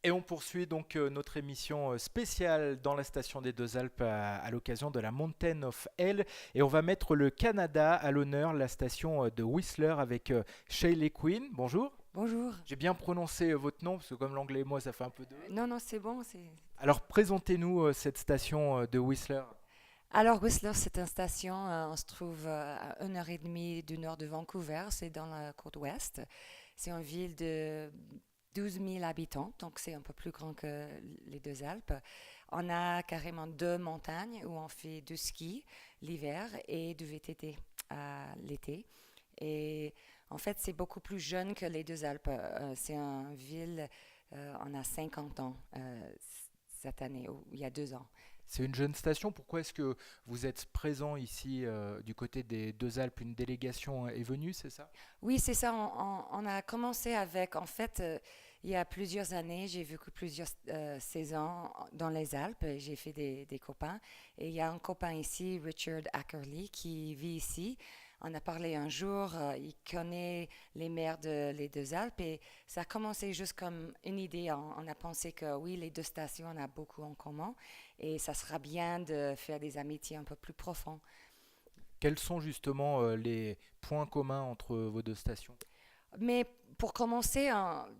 Et on poursuit donc notre émission spéciale dans la station des Deux Alpes à l'occasion de la Mountain of Hell. Et on va mettre le Canada à l'honneur, la station de Whistler avec Shaylee Quinn. Bonjour. Bonjour. J'ai bien prononcé votre nom parce que comme l'anglais et moi ça fait un peu deux. Non, non, c'est bon. C'est... Alors présentez-nous cette station de Whistler. Alors, Whistler, c'est une station, on se trouve à 1 heure et demie du nord de Vancouver, c'est dans la côte ouest. C'est une ville de 12 000 habitants, donc c'est un peu plus grand que les deux Alpes. On a carrément deux montagnes où on fait du ski l'hiver et du VTT l'été. Et en fait, c'est beaucoup plus jeune que les deux Alpes. C'est une ville, on a 50 ans cette année, ou il y a 2 ans. C'est une jeune station. Pourquoi est-ce que vous êtes présent ici du côté des Deux Alpes? Une délégation est venue, c'est ça? Oui, c'est ça. On a commencé avec, en fait, il y a plusieurs années, j'ai vécu plusieurs saisons dans les Alpes. J'ai fait des copains. Et il y a un copain ici, Richard Ackerley, qui vit ici. On a parlé un jour, il connaît les maires les deux Alpes et ça a commencé juste comme une idée. On a pensé que oui, les deux stations, on a beaucoup en commun et ça sera bien de faire des amitiés un peu plus profondes. Quels sont justement les points communs entre vos deux stations? Mais pour commencer,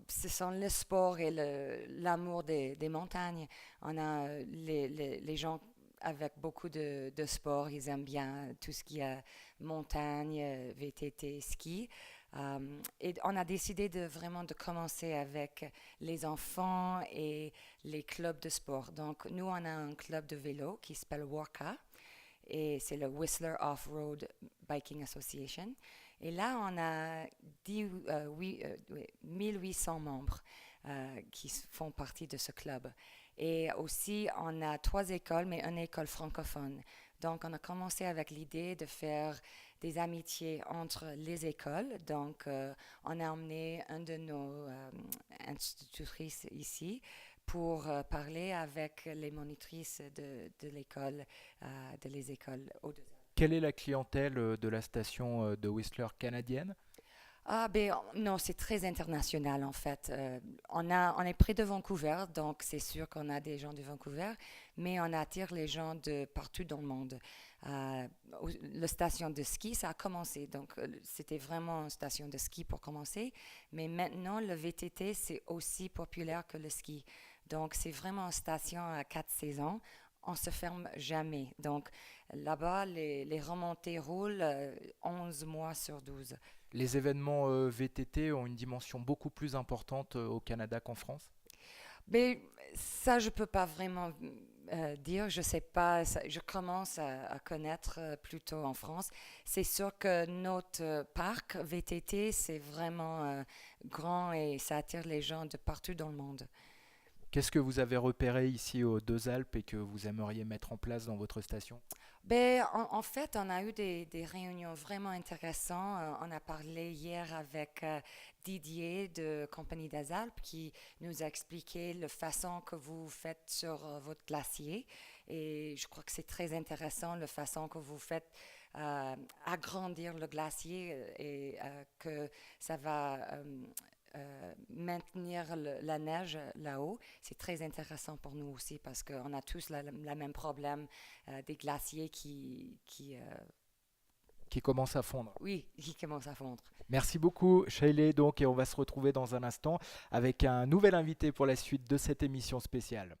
ce sont le sport et l'amour des montagnes. On a les gens avec beaucoup de sport, ils aiment bien tout ce qui est montagne, VTT, ski. Et on a décidé de vraiment de commencer avec les enfants et les clubs de sport. Donc, nous, on a un club de vélo qui s'appelle WORCA et c'est le Whistler Off-Road Biking Association. Et là, on a 1800 membres qui font partie de ce club. Et aussi, on a 3 écoles, mais une école francophone. Donc, on a commencé avec l'idée de faire des amitiés entre les écoles. Donc, on a emmené un de nos institutrices ici pour parler avec les monitrices de l'école, de les écoles au-delà. Quelle est la clientèle de la station de Whistler canadienne? Ah, ben non, c'est très international en fait. On est près de Vancouver, donc c'est sûr qu'on a des gens de Vancouver, mais on attire les gens de partout dans le monde. Euh, la station de ski, ça a commencé, donc c'était vraiment une station de ski pour commencer, mais maintenant le VTT, c'est aussi populaire que le ski. Donc c'est vraiment une station à 4 saisons. On se ferme jamais. Donc là-bas, les remontées roulent 11 mois sur 12. Les événements VTT ont une dimension beaucoup plus importante au Canada qu'en France. Mais ça, je peux pas vraiment dire. Je sais pas. Je commence à connaître plutôt en France. C'est sûr que notre parc VTT, c'est vraiment grand et ça attire les gens de partout dans le monde. Qu'est-ce que vous avez repéré ici aux Deux Alpes et que vous aimeriez mettre en place dans votre station? Ben, en fait, on a eu des réunions vraiment intéressantes. On a parlé hier avec Didier de Compagnie des Alpes qui nous a expliqué la façon que vous faites sur votre glacier. Et je crois que c'est très intéressant la façon que vous faites agrandir le glacier et que ça va maintenir la neige là-haut. C'est très intéressant pour nous aussi parce qu'on a tous le même problème des glaciers Qui commence à fondre. oui, qui commencent à fondre. Merci beaucoup, Shailey. Donc, et on va se retrouver dans un instant avec un nouvel invité pour la suite de cette émission spéciale.